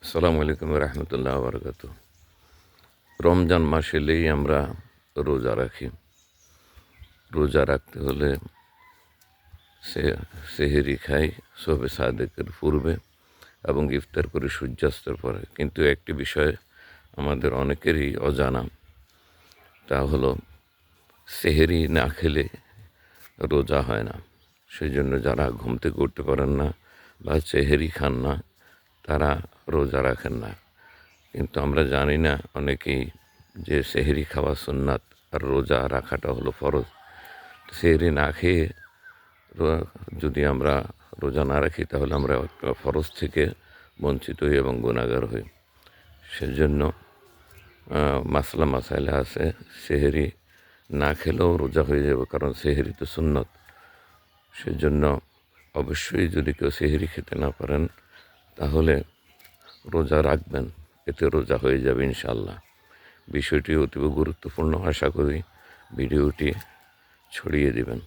আসসালামু আলাইকুম রহমতুল্লাহ বরকাত। রমজান মাস এলেই আমরা রোজা রাখি। রোজা রাখতে হলে সেহেরি খাই শবে সাদেকের পূর্বে এবং ইফতার করি সূর্যাস্তের পরে। কিন্তু একটি বিষয় আমাদের অনেকেরই অজানা, তা হলো সেহেরি না খেলে রোজা হয় না। সেই জন্য যারা ঘুম থেকে উঠতে পারেন না বা সেহেরি খান না, তারা রোজা রাখেন না। কিন্তু আমরা জানি না অনেকেই যে সেহরি খাওয়া সুন্নাত আর রোজা রাখাটা হলো ফরজ। সেহরি না খেয়ে যদি আমরা রোজা না রাখি তাহলে আমরা ফরজ থেকে বঞ্চিত হই এবং গুনাহগার হই। সেজন্য মাসলা মাসাইলে আছে, সেহরি না খেলেও রোজা হয়ে যাবে, কারণ সেহরি তো সুন্নত। সেজন্য অবশ্যই যদি কেউ সেহরি খেতে না পারেন তাহলে রোজা রাখবেন, এতে রোজা হয়ে যাবে ইনশাআল্লাহ। বিষয়টি অতীব গুরুত্বপূর্ণ, আশা করি ভিডিওটি ছড়িয়ে দিবেন।